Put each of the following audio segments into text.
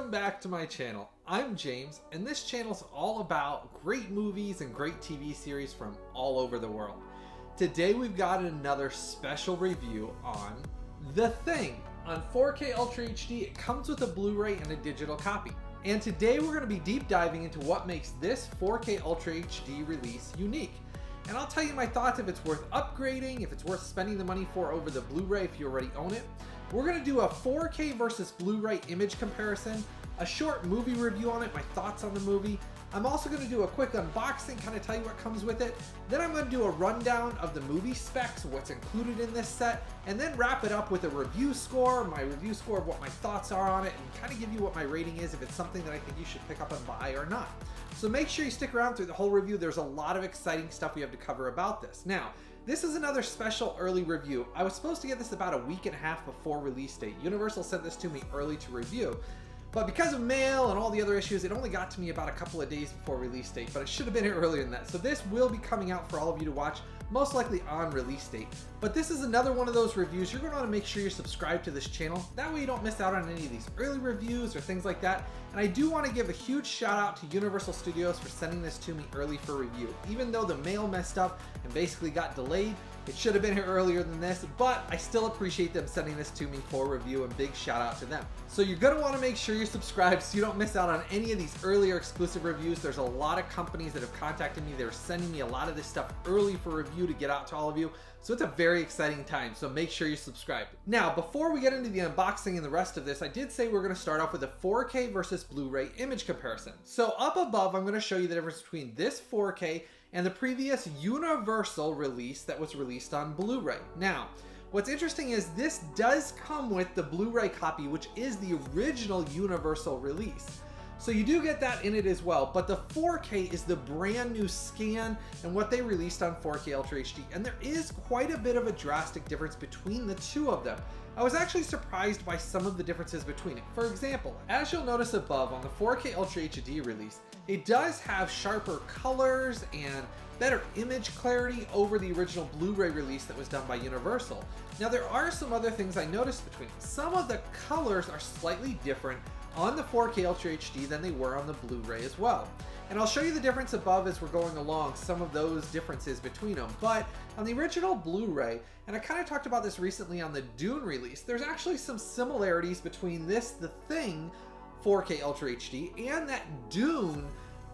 Welcome back to my channel. I'm James, and this channel's all about great movies and great TV series from all over the world. Today we've got another special review on The Thing. On 4K Ultra HD, it comes with a Blu-ray and a digital copy. And today we're going to be deep diving into what makes this 4K Ultra HD release unique. And I'll tell you my thoughts if it's worth upgrading, if it's worth spending the money for over the Blu-ray if you already own it. We're going to do a 4K versus Blu-ray image comparison, a short movie review on it, my thoughts on the movie. I'm also going to do a quick unboxing, kind of tell you what comes with it. Then I'm going to do a rundown of the movie specs, what's included in this set, and then wrap it up with a review score, my review score of what my thoughts are on it, and kind of give you what my rating is if it's something that I think you should pick up and buy or not. So make sure you stick around through the whole review. There's a lot of exciting stuff we have to cover about this. Now, this is another special early review. I was supposed to get this about a week and a half before release date. Universal sent this to me early to review. But because of mail and all the other issues, it only got to me about a couple of days before release date, but it should have been here earlier than that. So this will be coming out for all of you to watch, most likely on release date. But this is another one of those reviews. You're going to want to make sure you're subscribed to this channel. That way you don't miss out on any of these early reviews or things like that. And I do want to give a huge shout out to Universal Studios for sending this to me early for review. Even though the mail messed up and basically got delayed, it should have been here earlier than this, but I still appreciate them sending this to me for review, and big shout out to them. So you're going to want to make sure you're subscribed so you don't miss out on any of these earlier exclusive reviews. There's a lot of companies that have contacted me. They're sending me a lot of this stuff early for review to get out to all of you. So it's a very exciting time, so make sure you're subscribed. Now, before we get into the unboxing and the rest of this, I did say we're going to start off with a 4K versus Blu-ray image comparison. So up above, I'm going to show you the difference between this 4K and the previous Universal release that was released on Blu-ray. Now, what's interesting is this does come with the Blu-ray copy, which is the original Universal release. So you do get that in it as well, but the 4K is the brand new scan and what they released on 4K Ultra HD, and there is quite a bit of a drastic difference between the two of them. I was actually surprised by some of the differences between it. For example, as you'll notice above on the 4K Ultra HD release, it does have sharper colors and better image clarity over the original Blu-ray release that was done by Universal. Now there are some other things I noticed between them. Some of the colors are slightly different on the 4K Ultra HD than they were on the Blu-ray as well. And I'll show you the difference above as we're going along, some of those differences between them. But on the original Blu-ray, and I kind of talked about this recently on the Dune release, there's actually some similarities between this, The Thing 4K Ultra HD, and that Dune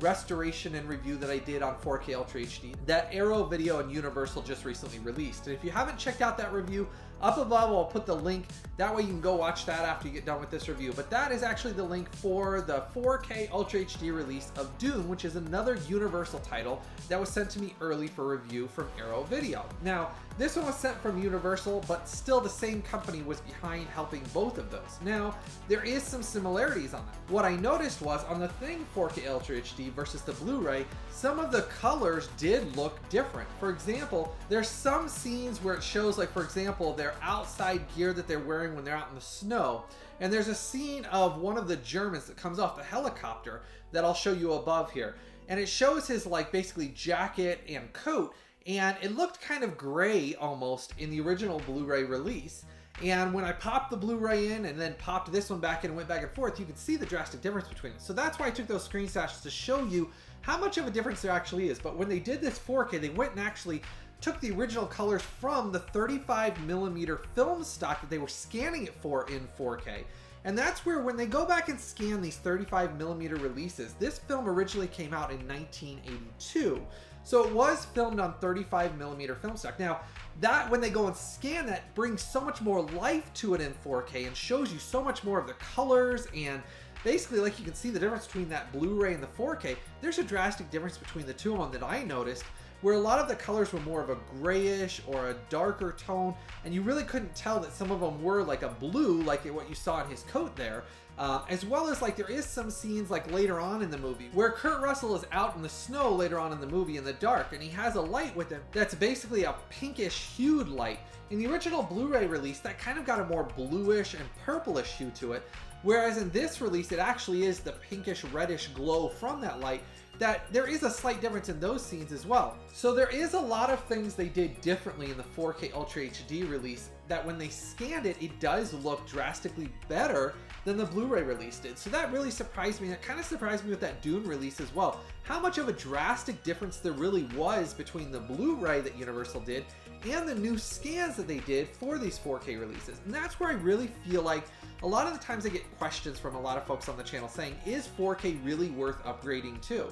restoration and review that I did on 4K Ultra HD that Arrow Video and Universal just recently released. And if you haven't checked out that review, up above I'll put the link. That way you can go watch that after you get done with this review. But that is actually the link for the 4K Ultra HD release of Dune, which is another Universal title that was sent to me early for review from Arrow Video. Now, this one was sent from Universal, but still the same company was behind helping both of those. Now, there is some similarities on that. What I noticed was on the Thing 4K Ultra HD versus the Blu-ray, some of the colors did look different. For example, there's some scenes where it shows, like for example, their outside gear that they're wearing when they're out in the snow. And there's a scene of one of the Germans that comes off the helicopter that I'll show you above here. And it shows his like basically jacket and coat, and it looked kind of gray almost in the original Blu-ray release. And when I popped the Blu-ray in and then popped this one back in and went back and forth, you could see the drastic difference between it. So that's why I took those screenshots to show you how much of a difference there actually is. But when they did this 4K, they went and actually took the original colors from the 35mm film stock that they were scanning it for in 4K. And that's where when they go back and scan these 35mm releases, this film originally came out in 1982. So it was filmed on 35mm film stock. Now, that when they go and scan that brings so much more life to it in 4K and shows you so much more of the colors, and basically like you can see the difference between that Blu-ray and the 4K. There's a drastic difference between the two of them that I noticed, where a lot of the colors were more of a grayish or a darker tone, and you really couldn't tell that some of them were like a blue, like what you saw in his coat there. As well as like there is some scenes like later on in the movie where Kurt Russell is out in the snow later on in the movie in the dark, and he has a light with him that's basically a pinkish hued light. In the original Blu-ray release, that kind of got a more bluish and purplish hue to it, whereas in this release it actually is the pinkish reddish glow from that light. that there is a slight difference in those scenes as well. So there is a lot of things they did differently in the 4K Ultra HD release that when they scanned it, it does look drastically better than the Blu-ray release did. So that really surprised me. That kind of surprised me with that Dune release as well. How much of a drastic difference there really was between the Blu-ray that Universal did and the new scans that they did for these 4K releases. And that's where I really feel like a lot of the times I get questions from a lot of folks on the channel saying, is 4K really worth upgrading to?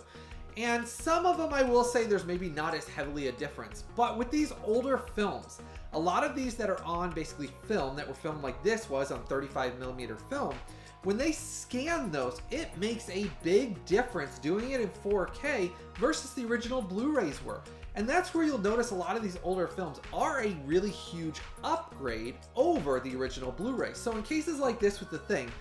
And some of them I will say there's maybe not as heavily a difference, but with these older films, a lot of these that are on basically film, that were filmed like this was on 35mm film, when they scan those, it makes a big difference doing it in 4K versus the original Blu-rays were. And that's where you'll notice a lot of these older films are a really huge upgrade over the original Blu-ray. So in cases like this with The Thing,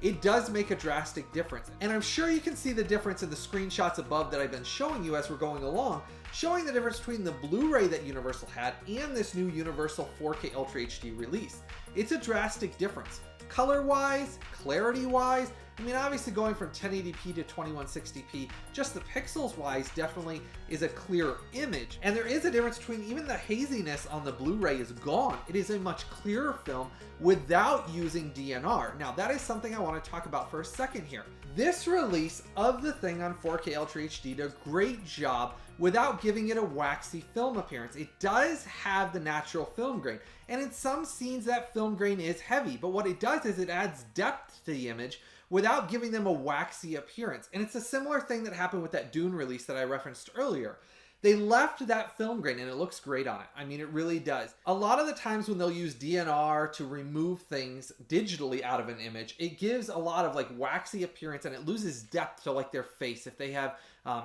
it does make a drastic difference. And I'm sure you can see the difference in the screenshots above that I've been showing you as we're going along, showing the difference between the Blu-ray that Universal had and this new Universal 4K Ultra HD release. It's a drastic difference. Color-wise, clarity-wise, I mean, obviously going from 1080p to 2160p, just the pixels-wise definitely is a clearer image. And there is a difference between even the haziness on the Blu-ray is gone. It is a much clearer film without using DNR. Now, that is something I want to talk about for a second here. This release of The Thing on 4K Ultra HD did a great job without giving it a waxy film appearance. It does have the natural film grain, and in some scenes that film grain is heavy, but what it does is it adds depth to the image without giving them a waxy appearance. And it's a similar thing that happened with that Dune release that I referenced earlier. They left that film grain and it looks great on it. I mean, it really does. A lot of the times when they'll use DNR to remove things digitally out of an image, it gives a lot of like waxy appearance and it loses depth to like their face. If they have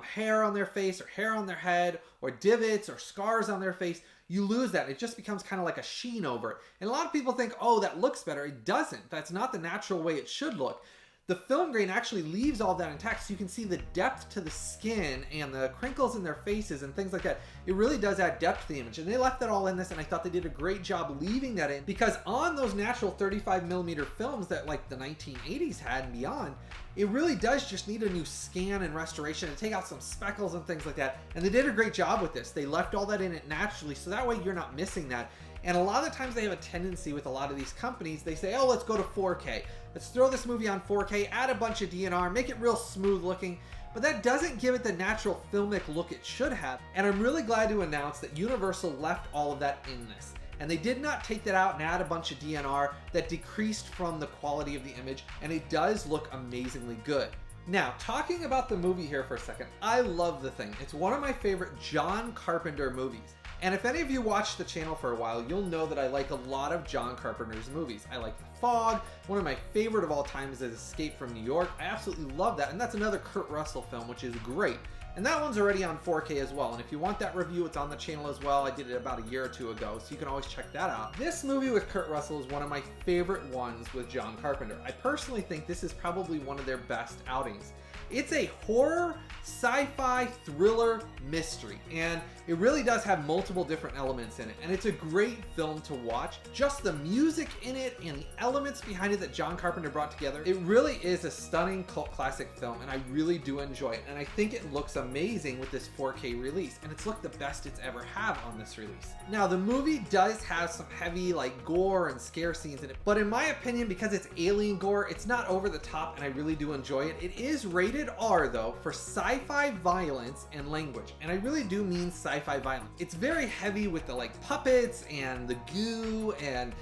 hair on their face or hair on their head or divots or scars on their face, you lose that. It just becomes kind of like a sheen over it. And a lot of people think, oh, that looks better. It doesn't. That's not the natural way it should look. The film grain actually leaves all that intact, so you can see the depth to the skin and the crinkles in their faces and things like that. It really does add depth to the image, and they left that all in this, and I thought they did a great job leaving that in, because on those natural 35mm films that like the 1980s had and beyond, it really does just need a new scan and restoration to take out some speckles and things like that, and they did a great job with this. They left all that in it naturally, so that way you're not missing that. And a lot of the times they have a tendency with a lot of these companies, they say, oh, let's go to 4K. Let's throw this movie on 4K, add a bunch of DNR, make it real smooth looking. But that doesn't give it the natural filmic look it should have. And I'm really glad to announce that Universal left all of that in this. And they did not take that out and add a bunch of DNR that decreased from the quality of the image. And it does look amazingly good. Now, talking about the movie here for a second, I love The Thing. It's one of my favorite John Carpenter movies. And if any of you watch the channel for a while, you'll know that I like a lot of John Carpenter's movies. I like The Fog. One of my favorite of all time is Escape from New York. I absolutely love that. And that's another Kurt Russell film, which is great. And that one's already on 4K as well. And if you want that review, it's on the channel as well. I did it about a year or two ago, so you can always check that out. This movie with Kurt Russell is one of my favorite ones with John Carpenter. I personally think this is probably one of their best outings. It's a horror, sci-fi, thriller, mystery, and it really does have multiple different elements in it, and it's a great film to watch. Just the music in it and the elements behind it that John Carpenter brought together, it really is a stunning cult classic film, and I really do enjoy it, and I think it looks amazing with this 4K release, and it's looked the best it's ever have on this release. Now, the movie does have some heavy, like, gore and scare scenes in it, but in my opinion, because it's alien gore, it's not over the top, and I really do enjoy it. It is rated R, though, for sci-fi violence and language, and I really do mean sci-fi violence. It's very heavy with the like puppets and the goo and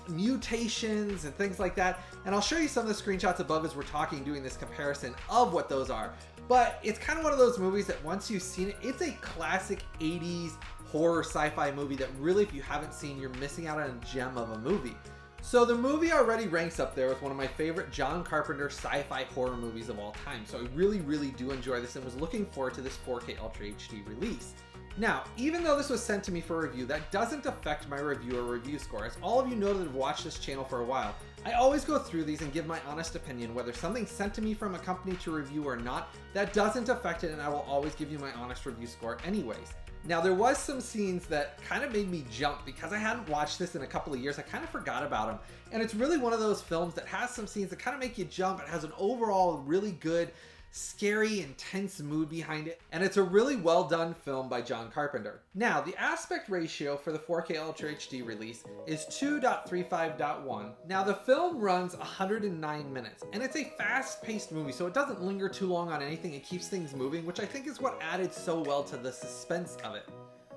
mutations and things like that, and I'll show you some of the screenshots above as we're talking, doing this comparison of what those are. But it's kind of one of those movies that once you've seen it, it's a classic 80s horror sci-fi movie that really, if you haven't seen, you're missing out on a gem of a movie. So the movie already ranks up there with one of my favorite John Carpenter sci-fi horror movies of all time. So I really, really do enjoy this and was looking forward to this 4K Ultra HD release. Now, even though this was sent to me for review, that doesn't affect my review or review score. As all of you know that have watched this channel for a while, I always go through these and give my honest opinion, whether something's sent to me from a company to review or not. That doesn't affect it, and I will always give you my honest review score anyways. Now, there was some scenes that kind of made me jump because I hadn't watched this in a couple of years. I kind of forgot about them. And it's really one of those films that has some scenes that kind of make you jump. It has an overall really good scary, intense mood behind it, and it's a really well done film by John Carpenter. Now, the aspect ratio for the 4K Ultra HD release is 2.35:1. Now, the film runs 109 minutes, and it's a fast-paced movie, so it doesn't linger too long on anything. It keeps things moving, which I think is what added so well to the suspense of it.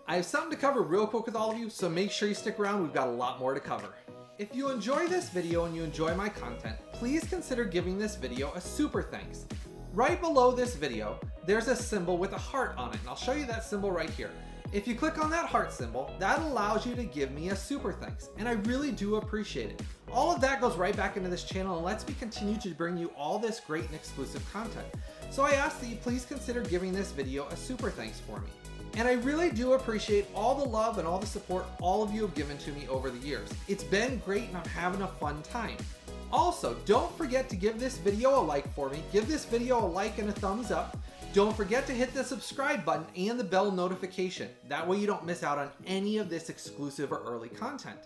I have something to cover real quick with all of you, so make sure you stick around. We've got a lot more to cover. If you enjoy this video and you enjoy my content, please consider giving this video a super thanks. Right below this video, there's a symbol with a heart on it, and I'll show you that symbol right here. If you click on that heart symbol, that allows you to give me a super thanks, and I really do appreciate it. All of that goes right back into this channel and lets me continue to bring you all this great and exclusive content. So I ask that you please consider giving this video a super thanks for me. And I really do appreciate all the love and all the support all of you have given to me over the years. It's been great and I'm having a fun time. Also, don't forget to give this video a like for me. Give this video a like and a thumbs up. Don't forget to hit the subscribe button and the bell notification. That way you don't miss out on any of this exclusive or early content.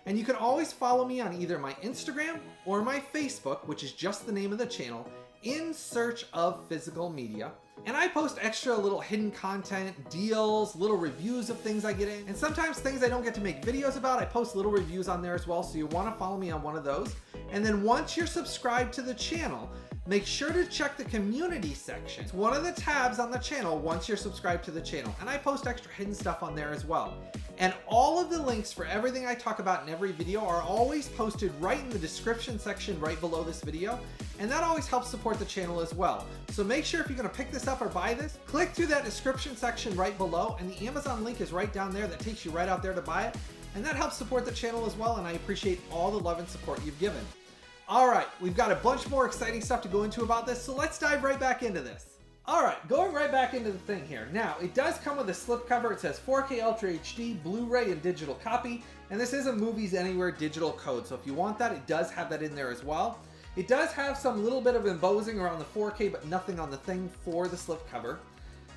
And you can always follow me on either my Instagram or my Facebook, which is just the name of the channel, in search of physical media. And I post extra little hidden content, deals, little reviews of things I get in, and sometimes things I don't get to make videos about. I post little reviews on there as well, so you want to follow me on one of those. And then once you're subscribed to the channel, make sure to check the community section. It's one of the tabs on the channel once you're subscribed to the channel, and I post extra hidden stuff on there as well. And all of the links for everything I talk about in every video are always posted right in the description section right below this video, and that always helps support the channel as well. So make sure if you're gonna pick this up or buy this, click through that description section right below, and the Amazon link is right down there that takes you right out there to buy it, and that helps support the channel as well, and I appreciate all the love and support you've given. All right, we've got a bunch more exciting stuff to go into about this, so let's dive right back into this. All right, going right back into the thing here. Now, it does come with a slipcover. It says 4K Ultra HD Blu Ray and digital copy, and this is a Movies Anywhere digital code, so if you want that, it does have that in there as well. It does have some little bit of embossing around the 4K, but nothing on the thing for the slipcover.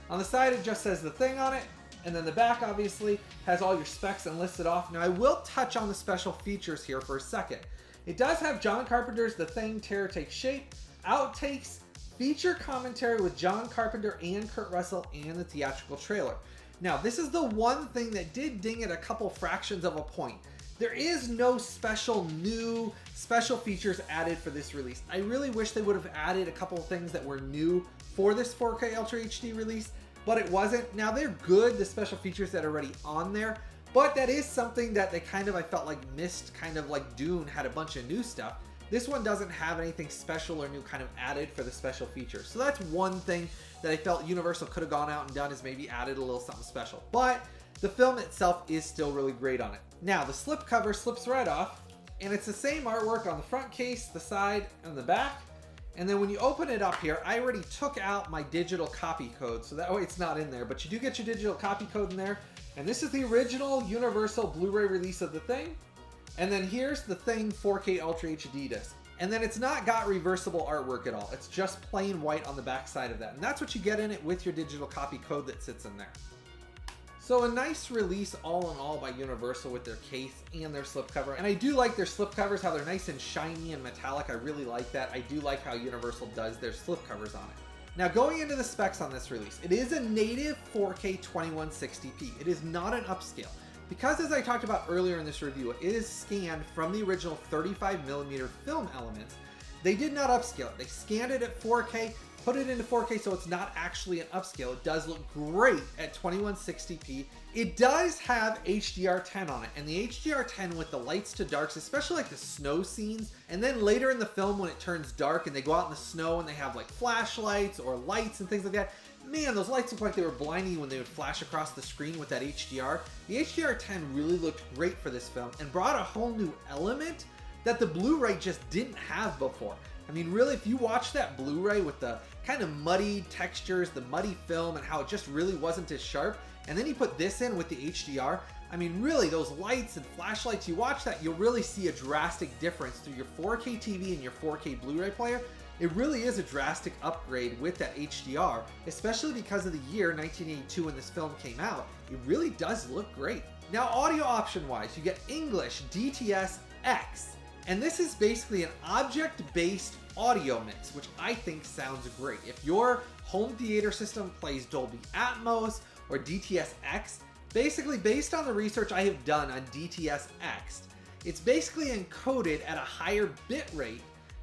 On the side, it just says the thing on it, and then the back obviously has all your specs and listed off. Now, I will touch on the special features here for a second. It does have John Carpenter's The Thing, Terror Takes Shape, outtakes, feature commentary with John Carpenter and Kurt Russell, and the theatrical trailer. Now, this is the one thing that did ding it a couple fractions of a point. There is no new special features added for this release. I really wish they would have added a couple of things that were new for this 4K Ultra HD release, but it wasn't. Now, they're good, the special features that are already on there, but that is something that they I felt like missed, kind of like Dune had a bunch of new stuff. This one doesn't have anything special or new kind of added for the special features. So that's one thing that I felt Universal could have gone out and done, is maybe added a little something special. But the film itself is still really great on it. Now, the slipcover slips right off, and it's the same artwork on the front case, the side, and the back. And then when you open it up here, I already took out my digital copy code, so that way it's not in there. But you do get your digital copy code in there. And this is the original Universal Blu-ray release of The Thing. And then here's The Thing 4K Ultra HD disc. And then it's not got reversible artwork at all. It's just plain white on the back side of that. And that's what you get in it with your digital copy code that sits in there. So a nice release all in all by Universal with their case and their slipcover. And I do like their slipcovers, how they're nice and shiny and metallic. I really like that. I do like how Universal does their slipcovers on it. Now, going into the specs on this release, it is a native 4K 2160p. It is not an upscale. Because, as I talked about earlier in this review, it is scanned from the original 35mm film elements. They did not upscale it. They scanned it at 4K, put it into 4K, so it's not actually an upscale. It does look great at 2160p. It does have HDR10 on it, and the HDR10 with the lights to darks, especially like the snow scenes, and then later in the film when it turns dark and they go out in the snow and they have like flashlights or lights and things like that, man, those lights look like they were blinding when they would flash across the screen with that HDR. The HDR10 really looked great for this film and brought a whole new element that the Blu-ray just didn't have before. I mean, really, if you watch that Blu-ray with the kind of muddy textures, the muddy film, and how it just really wasn't as sharp, and then you put this in with the HDR, I mean, really, those lights and flashlights, you watch that, you'll really see a drastic difference through your 4K TV and your 4K Blu-ray player. It really is a drastic upgrade with that HDR, especially because of the year 1982 when this film came out. It really does look great. Now, audio option wise, you get English DTS X, And this is basically an object-based audio mix, which I think sounds great. If your home theater system plays Dolby Atmos or DTS-X, basically based on the research I have done on DTS-X, it's basically encoded at a higher bit rate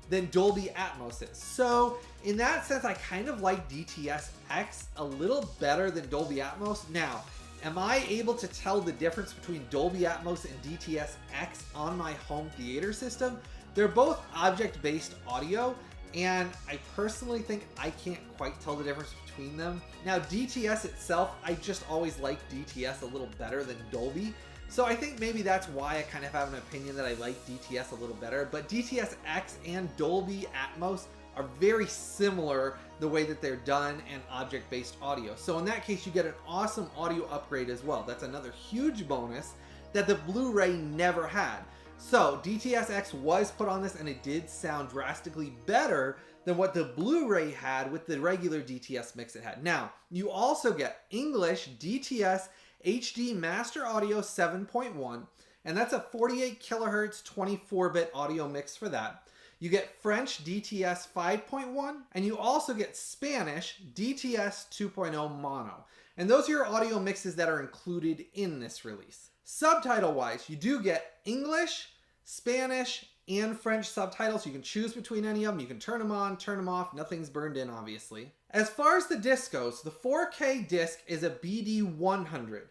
than Dolby Atmos is. So in that sense, I kind of like DTS-X a little better than Dolby Atmos. Now, am I able to tell the difference between Dolby Atmos and DTS-X on my home theater system? They're both object-based audio, and I personally think I can't quite tell the difference between them. Now, DTS itself, I just always like DTS a little better than Dolby. So I think maybe that's why I kind of have an opinion that I like DTS a little better. But DTS-X and Dolby Atmos are very similar the way that they're done and object-based audio. So in that case, you get an awesome audio upgrade as well. That's another huge bonus that the Blu-ray never had. So DTS-X was put on this and it did sound drastically better than what the Blu-ray had with the regular DTS mix it had. Now, you also get English DTS HD Master Audio 7.1, and that's a 48 kilohertz 24-bit audio mix for that. You get French DTS 5.1, and you also get Spanish DTS 2.0 mono. And those are your audio mixes that are included in this release. Subtitle-wise, you do get English, Spanish, and French subtitles. You can choose between any of them. You can turn them on, turn them off. Nothing's burned in, obviously. As far as the disc goes, the 4K disc is a BD100.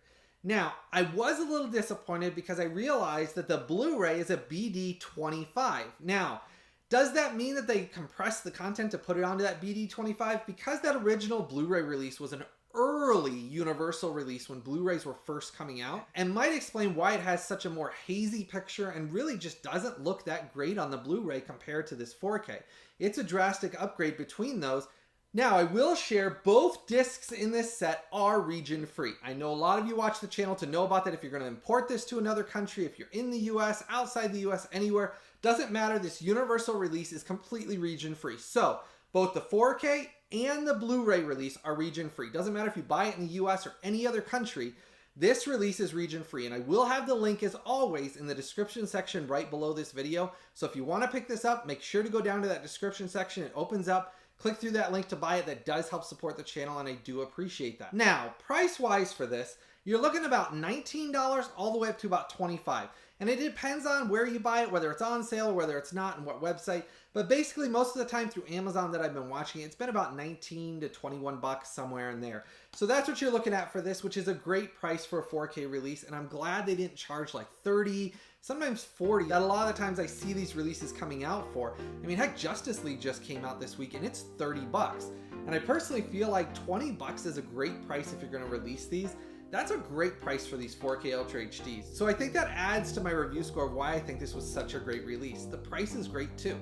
Now, I was a little disappointed because I realized that the Blu-ray is a BD25. Now, does that mean that they compressed the content to put it onto that BD25? Because that original Blu-ray release was an early Universal release when Blu-rays were first coming out, and might explain why it has such a more hazy picture and really just doesn't look that great on the Blu-ray compared to this 4K. It's a drastic upgrade between those. Now, I will share both discs in this set are region free. I know a lot of you watch the channel to know about that. If you're going to import this to another country, if you're in the US, outside the US, anywhere, doesn't matter. This Universal release is completely region free. So both the 4K and the Blu-ray release are region free. Doesn't matter if you buy it in the US or any other country, this release is region free. And I will have the link as always in the description section right below this video. So if you want to pick this up, make sure to go down to that description section. It opens up. Click through that link to buy it. That does help support the channel, and I do appreciate that. Now, price-wise for this, you're looking about $19 all the way up to about $25. And it depends on where you buy it, whether it's on sale or whether it's not, and what website. But basically, most of the time through Amazon that I've been watching, it's been about 19 to 21 bucks, somewhere in there. So that's what you're looking at for this, which is a great price for a 4K release. And I'm glad they didn't charge like 30, sometimes 40, that a lot of the times I see these releases coming out for. I mean, heck, Justice League just came out this week and it's 30 bucks. And I personally feel like 20 bucks is a great price if you're going to release these. That's a great price for these 4K Ultra HDs. So I think that adds to my review score of why I think this was such a great release. The price is great too.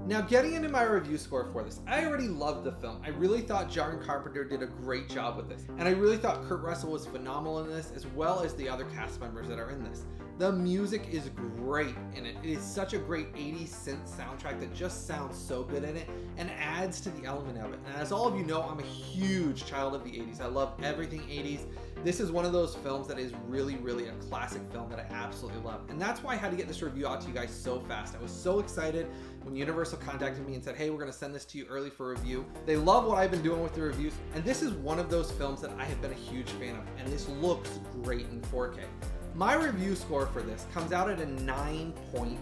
Now, getting into my review score for this, I already loved the film. I really thought John Carpenter did a great job with this. And I really thought Kurt Russell was phenomenal in this, as well as the other cast members that are in this. The music is great in it. It is such a great 80s synth soundtrack that just sounds so good in it and adds to the element of it. And as all of you know, I'm a huge child of the 80s. I love everything 80s. This is one of those films that is really, really a classic film that I absolutely love. And that's why I had to get this review out to you guys so fast. I was so excited when Universal contacted me and said, hey, we're going to send this to you early for review. They love what I've been doing with the reviews. And this is one of those films that I have been a huge fan of. And this looks great in 4K. My review score for this comes out at a 9.6.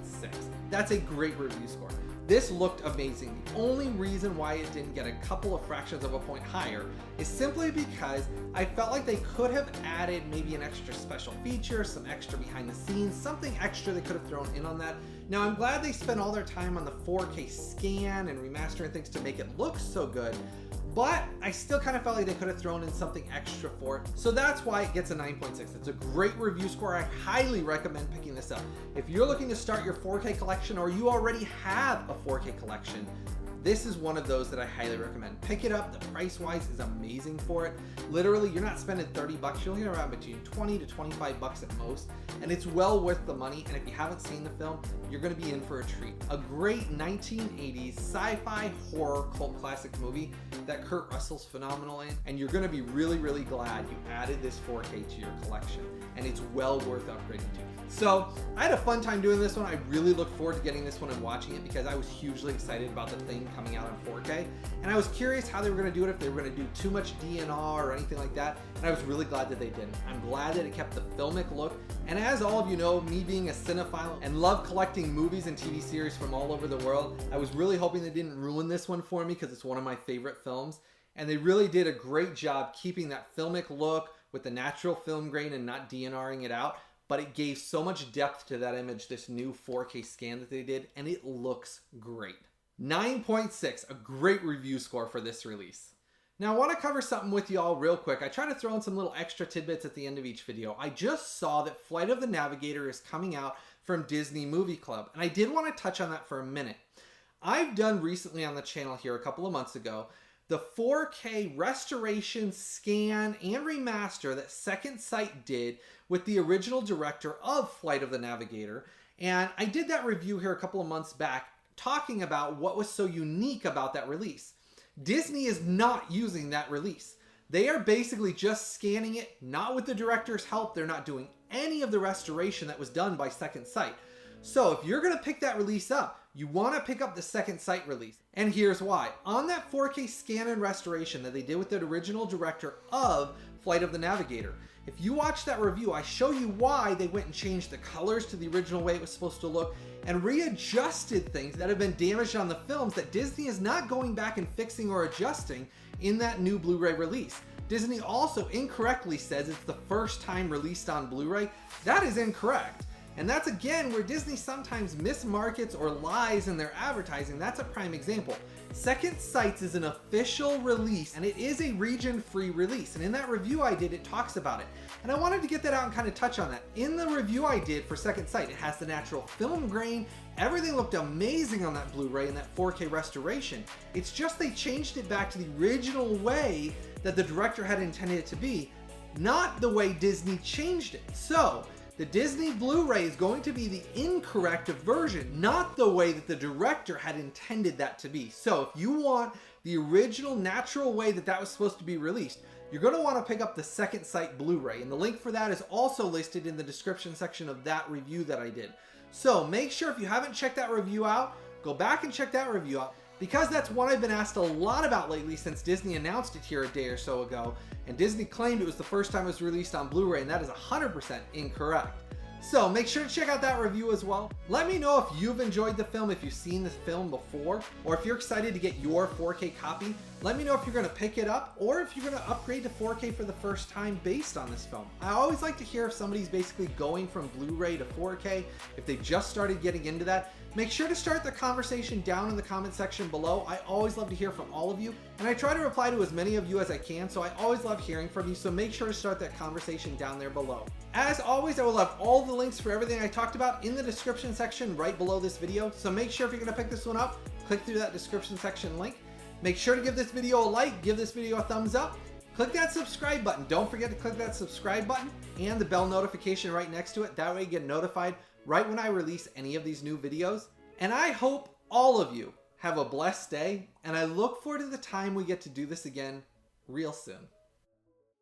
That's a great review score. This looked amazing. The only reason why it didn't get a couple of fractions of a point higher is simply because I felt like they could have added maybe an extra special feature, some extra behind the scenes, something extra they could have thrown in on that. Now, I'm glad they spent all their time on the 4K scan and remastering things to make it look so good, but I still kind of felt like they could have thrown in something extra for it. So that's why it gets a 9.6. It's a great review score. I highly recommend picking this up. If you're looking to start your 4K collection or you already have a 4K collection, this is one of those that I highly recommend. Pick it up. The price-wise is amazing for it. Literally, you're not spending 30 bucks. You're looking around between 20 to 25 bucks at most, and it's well worth the money. And if you haven't seen the film, you're going to be in for a treat. A great 1980s sci-fi horror cult classic movie that that Kurt Russell's phenomenal in, and you're gonna be really, really glad you added this 4K to your collection, and it's well worth upgrading to. So I had a fun time doing this one. I really look forward to getting this one and watching it because I was hugely excited about the Thing coming out in 4K, and I was curious how they were gonna do it, if they were gonna do too much DNR or anything like that, and I was really glad that they didn't. I'm glad that it kept the filmic look, and as all of you know, me being a cinephile and love collecting movies and TV series from all over the world, I was really hoping they didn't ruin this one for me because it's one of my favorite films, and they really did a great job keeping that filmic look with the natural film grain and not DNRing it out, but it gave so much depth to that image, this new 4K scan that they did, and it looks great. 9.6, a great review score for this release. Now I want to cover something with y'all real quick. I try to throw in some little extra tidbits at the end of each video. I just saw that Flight of the Navigator is coming out from Disney Movie Club, and I did want to touch on that for a minute. I've done recently on the channel here a couple of months ago the 4K restoration, scan, and remaster that Second Sight did with the original director of Flight of the Navigator, and I did that review here a couple of months back talking about what was so unique about that release. Disney is not using that release. They are basically just scanning it, not with the director's help. They're not doing any of the restoration that was done by Second Sight. So if you're gonna pick that release up, you wanna pick up the Second Sight release. And here's why. On that 4K scan and restoration that they did with the original director of Flight of the Navigator, if you watch that review, I show you why they went and changed the colors to the original way it was supposed to look and readjusted things that have been damaged on the films that Disney is not going back and fixing or adjusting in that new Blu-ray release. Disney also incorrectly says it's the first time released on Blu-ray. That is incorrect. And that's again where Disney sometimes mismarkets or lies in their advertising. That's a prime example. Second Sight is an official release, and it is a region-free release. And in that review I did, it talks about it. And I wanted to get that out and kind of touch on that. In the review I did for Second Sight, it has the natural film grain. Everything looked amazing on that Blu-ray and that 4K restoration. It's just they changed it back to the original way that the director had intended it to be, not the way Disney changed it. So the Disney Blu-ray is going to be the incorrect version, not the way that the director had intended that to be. So if you want the original natural way that that was supposed to be released, you're going to want to pick up the Second Sight Blu-ray, and the link for that is also listed in the description section of that review that I did. So make sure if you haven't checked that review out, go back and check that review out, because that's one I've been asked a lot about lately since Disney announced it here a day or so ago, and Disney claimed it was the first time it was released on Blu-ray, and that is 100% incorrect. So make sure to check out that review as well. Let me know if you've enjoyed the film, if you've seen this film before, or if you're excited to get your 4K copy. Let me know if you're going to pick it up or if you're going to upgrade to 4K for the first time based on this film. I always like to hear if somebody's basically going from Blu-ray to 4K, if they just started getting into that. Make sure to start the conversation down in the comment section below. I always love to hear from all of you, and I try to reply to as many of you as I can, so I always love hearing from you, so make sure to start that conversation down there below. As always, I will have all the links for everything I talked about in the description section right below this video, so make sure if you're going to pick this one up, click through that description section link. Make sure to give this video a like, give this video a thumbs up, click that subscribe button. Don't forget to click that subscribe button and the bell notification right next to it. That way you get notified right when I release any of these new videos. And I hope all of you have a blessed day, and I look forward to the time we get to do this again real soon.